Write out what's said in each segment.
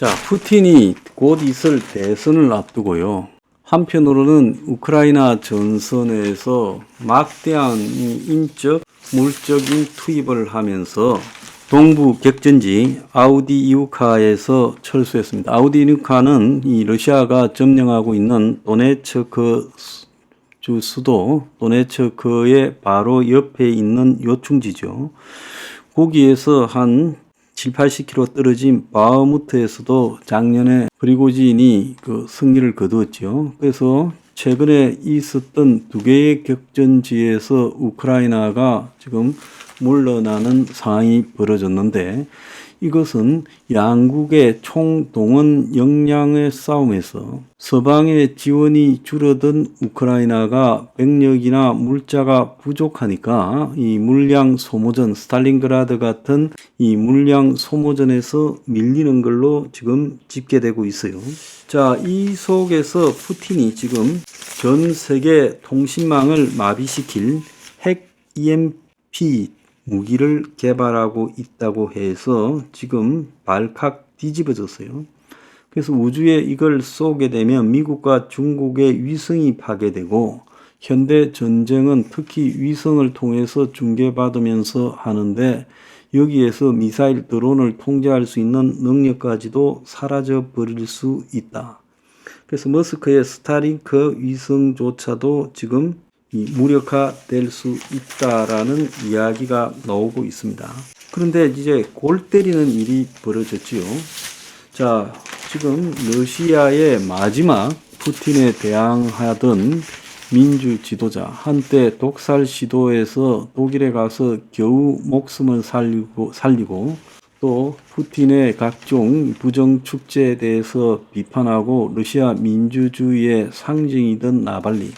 자, 푸틴이 곧 있을 대선을 앞두고요. 한편으로는 우크라이나 전선에서 막대한 인적, 물적인 투입을 하면서 동부 격전지 아우디이우카에서 철수했습니다. 아우디이우카는 이 러시아가 점령하고 있는 도네츠크 주 수도 도네츠크의 바로 옆에 있는 요충지죠. 거기에서 한 7, 80km 떨어진 바흐무트에서도 작년에 프리고진이 그 승리를 거두었죠. 그래서 최근에 있었던 두 개의 격전지에서 우크라이나가 지금 물러나는 상황이 벌어졌는데, 이것은 양국의 총동원 역량의 싸움에서 서방의 지원이 줄어든 우크라이나가 병력이나 물자가 부족하니까 이 물량 소모전, 스탈린그라드 같은 이 물량 소모전에서 밀리는 걸로 지금 집계되고 있어요. 자, 이 속에서 푸틴이 지금 전 세계 통신망을 마비시킬 핵 EMP 무기를 개발하고 있다고 해서 지금 발칵 뒤집어졌어요. 그래서 우주에 이걸 쏘게 되면 미국과 중국의 위성이 파괴되고, 현대 전쟁은 특히 위성을 통해서 중계받으면서 하는데, 여기에서 미사일 드론을 통제할 수 있는 능력까지도 사라져 버릴 수 있다. 그래서 머스크의 스타링크 위성조차도 지금 무력화될 수 있다라는 이야기가 나오고 있습니다. 그런데 이제 골 때리는 일이 벌어졌지요. 자, 지금 러시아의 마지막 푸틴에 대항하던 민주 지도자, 한때 독살 시도에서 독일에 가서 겨우 목숨을 살리고 또 푸틴의 각종 부정 축제에 대해서 비판하고 러시아 민주주의의 상징이던 나발리,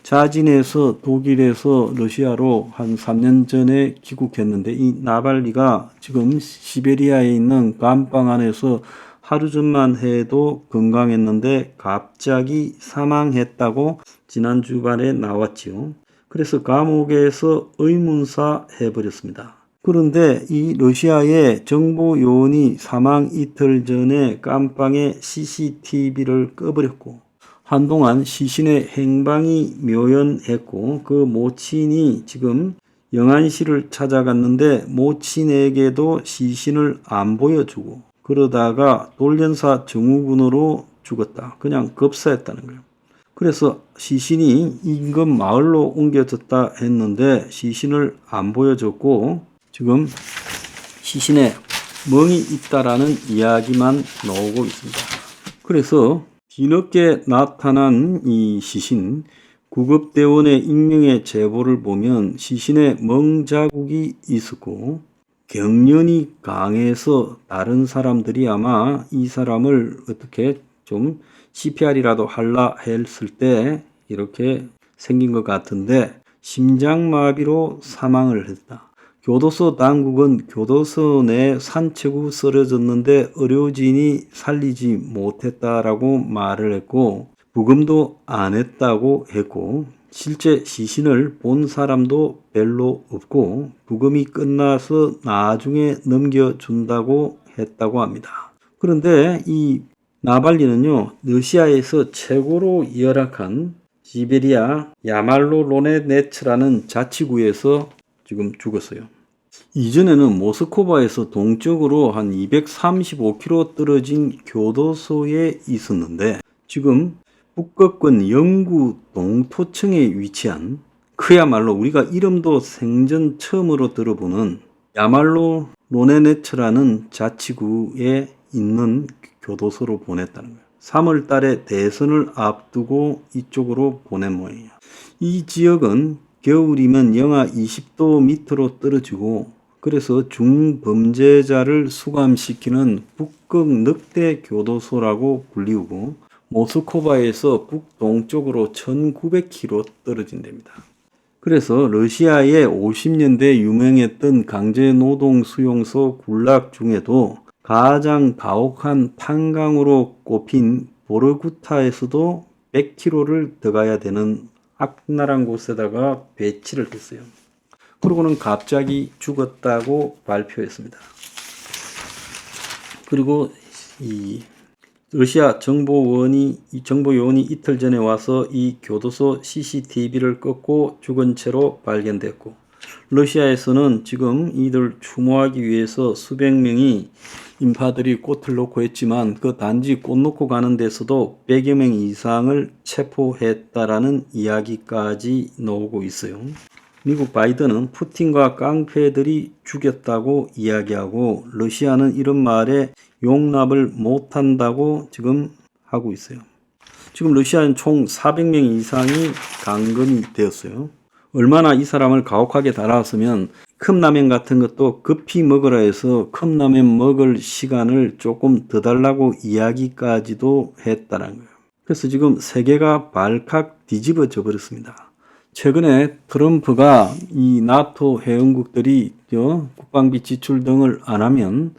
자진해서 독일에서 러시아로 한 3년 전에 귀국했는데, 이 나발리가 지금 시베리아에 있는 감방 안에서 하루 전만 해도 건강했는데 갑자기 사망했다고 지난 주말에 나왔지요. 그래서 감옥에서 의문사 해버렸습니다. 그런데 이 러시아의 정보요원이 사망 이틀 전에 감방에 CCTV를 꺼버렸고, 한동안 시신의 행방이 묘연했고, 그 모친이 지금 영안실을 찾아갔는데 모친에게도 시신을 안 보여주고, 그러다가 돌연사 증후군으로 죽었다. 그냥 급사했다는 거예요. 그래서 시신이 인근 마을로 옮겨졌다 했는데 시신을 안 보여줬고, 지금 시신에 멍이 있다라는 이야기만 나오고 있습니다. 그래서 뒤늦게 나타난 이 시신, 구급대원의 익명의 제보를 보면 시신에 멍 자국이 있었고, 경련이 강해서 다른 사람들이 아마 이 사람을 어떻게 좀 CPR이라도 할라 했을 때 이렇게 생긴 것 같은데, 심장마비로 사망을 했다. 교도소 당국은 교도소 내 산채구 쓰러졌는데 의료진이 살리지 못했다라고 말을 했고, 부검도 안 했다고 했고, 실제 시신을 본 사람도 별로 없고 부검이 끝나서 나중에 넘겨준다고 했다고 합니다. 그런데 이 나발리는요, 러시아에서 최고로 열악한 시베리아 야말로로네네츠라는 자치구에서 지금 죽었어요. 이전에는 모스크바에서 동쪽으로 한 235km 떨어진 교도소에 있었는데, 지금 북극권 영구 동토층에 위치한, 그야말로 우리가 이름도 생전 처음으로 들어보는 야말로 로네네츠라는 자치구에 있는 교도소로 보냈다는 거예요. 3월 달에 대선을 앞두고 이쪽으로 보낸 모양이에요. 이 지역은 겨울이면 영하 20도 밑으로 떨어지고, 그래서 중범죄자를 수감시키는 북극 늑대 교도소라고 불리우고, 모스크바에서 북동쪽으로 1900km 떨어진답니다. 그래서 러시아의 50년대 유명했던 강제노동 수용소 굴락 중에도 가장 가혹한 탄강으로 꼽힌 보르구타에서도 100km를 더 가야 되는 악랄한 곳에다가 배치를 했어요. 그러고는 갑자기 죽었다고 발표했습니다. 그리고 이 러시아 정보요원이 이틀 전에 와서 이 교도소 CCTV를 꺾고 죽은 채로 발견됐고, 러시아에서는 지금 이들 추모하기 위해서 수백 명이 인파들이 꽃을 놓고 했지만 그 단지 꽃 놓고 가는 데서도 100여 명 이상을 체포했다라는 이야기까지 나오고 있어요. 미국 바이든은 푸틴과 깡패들이 죽였다고 이야기하고, 러시아는 이런 말에 용납을 못한다고 지금 하고 있어요. 지금 러시아는 총 400명 이상이 감금이 되었어요. 얼마나 이 사람을 가혹하게 달았으면 컵라면 같은 것도 급히 먹으라 해서 컵라면 먹을 시간을 조금 더 달라고 이야기까지도 했다는 거예요. 그래서 지금 세계가 발칵 뒤집어져 버렸습니다. 최근에 트럼프가 이 나토 회원국들이 국방비 지출 등을 안 하면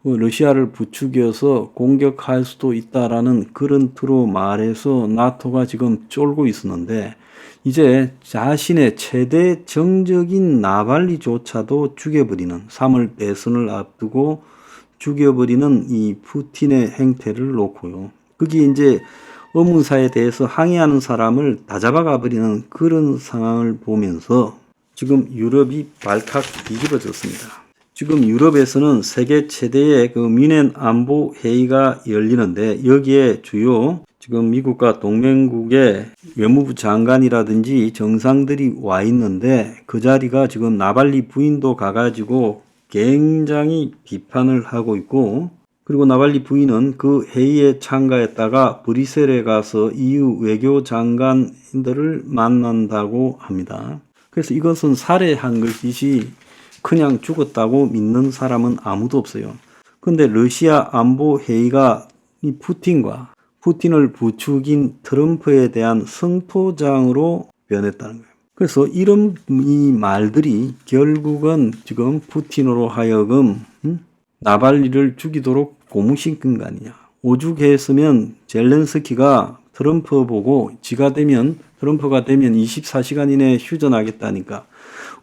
러시아를 부추겨서 공격할 수도 있다라는 그런 틀로 말해서 나토가 지금 쫄고 있었는데, 이제 자신의 최대 정적인 나발리조차도 죽여버리는, 3월 대선을 앞두고 죽여버리는 이 푸틴의 행태를 놓고요. 거기 이제 의문사에 대해서 항의하는 사람을 다 잡아가 버리는 그런 상황을 보면서 지금 유럽이 발칵 뒤집어졌습니다. 지금 유럽에서는 세계 최대의 그 뮌헨 안보 회의가 열리는데, 여기에 주요 지금 미국과 동맹국의 외무부 장관이라든지 정상들이 와 있는데, 그 자리가 지금 나발리 부인도 가가지고 굉장히 비판을 하고 있고, 그리고 나발리 부인은 그 회의에 참가했다가 브뤼셀에 가서 EU 외교장관들을 만난다고 합니다. 그래서 이것은 살해한 것이지 그냥 죽었다고 믿는 사람은 아무도 없어요. 그런데 러시아 안보회의가 이 푸틴을 부추긴 트럼프에 대한 성토장으로 변했다는 거예요. 그래서 이런 이 말들이 결국은 지금 푸틴으로 하여금 나발리를 죽이도록 고무신긴 거 아니냐. 오죽했으면 젤렌스키가 트럼프 보고 트럼프가 되면 24시간 이내에 휴전하겠다니까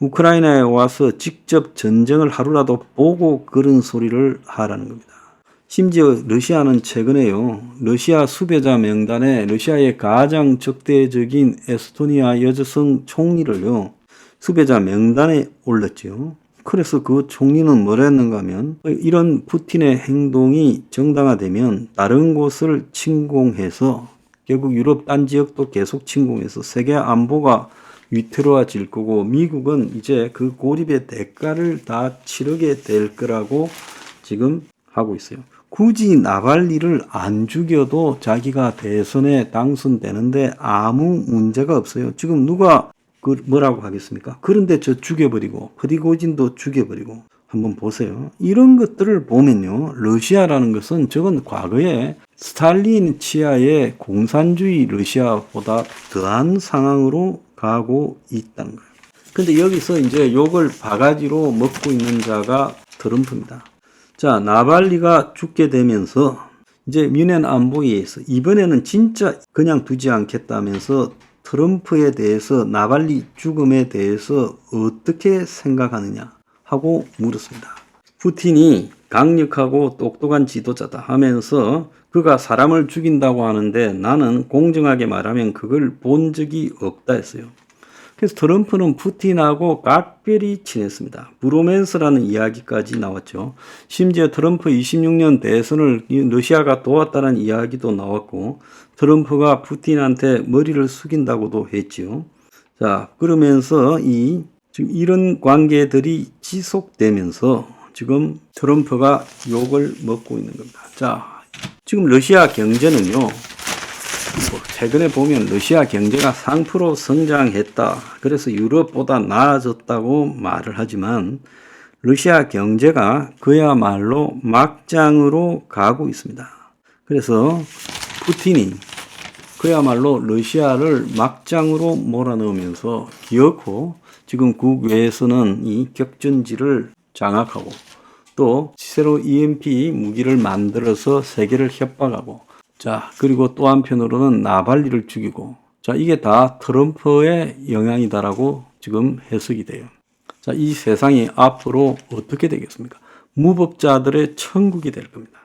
우크라이나에 와서 직접 전쟁을 하루라도 보고 그런 소리를 하라는 겁니다. 심지어 러시아는 최근에요, 러시아 수배자 명단에 러시아의 가장 적대적인 에스토니아 여성 총리를요, 수배자 명단에 올렸죠. 그래서 그 총리는 뭐라 했는가 하면, 이런 푸틴의 행동이 정당화되면 다른 곳을 침공해서 결국 유럽 딴 지역도 계속 침공해서 세계 안보가 위태로워질 거고, 미국은 이제 그 고립의 대가를 다 치르게 될 거라고 지금 하고 있어요. 굳이 나발리를 안 죽여도 자기가 대선에 당선되는데 아무 문제가 없어요. 지금 누가 뭐라고 하겠습니까? 그런데 저 죽여버리고 프리고진도 죽여버리고, 한번 보세요. 이런 것들을 보면요, 러시아라는 것은 저건 과거에 스탈린 치하의 공산주의 러시아보다 더한 상황으로 가고 있다는 거예요. 근데 여기서 이제 욕을 바가지로 먹고 있는 자가 트럼프입니다. 자, 나발리가 죽게 되면서 이제 뮌헨 안보회의에서 이번에는 진짜 그냥 두지 않겠다면서 트럼프에 대해서 나발리 죽음에 대해서 어떻게 생각하느냐 하고 물었습니다. 푸틴이 강력하고 똑똑한 지도자다 하면서 그가 사람을 죽인다고 하는데 나는 공정하게 말하면 그걸 본 적이 없다 했어요. 그래서 트럼프는 푸틴하고 각별히 친했습니다. 브로맨스라는 이야기까지 나왔죠. 심지어 트럼프 26년 대선을 러시아가 도왔다는 이야기도 나왔고, 트럼프가 푸틴한테 머리를 숙인다고도 했지요. 자, 그러면서 지금 이런 관계들이 지속되면서 지금 트럼프가 욕을 먹고 있는 겁니다. 자, 지금 러시아 경제는요, 최근에 보면 러시아 경제가 3% 성장했다. 그래서 유럽보다 나아졌다고 말을 하지만 러시아 경제가 그야말로 막장으로 가고 있습니다. 그래서 푸틴이 그야말로 러시아를 막장으로 몰아넣으면서 기어코 지금 국외에서는 이 격전지를 장악하고 또 새로 EMP 무기를 만들어서 세계를 협박하고, 자, 그리고 또 한편으로는 나발리를 죽이고, 자, 이게 다 트럼프의 영향이다라고 지금 해석이 돼요. 자, 이 세상이 앞으로 어떻게 되겠습니까? 무법자들의 천국이 될 겁니다.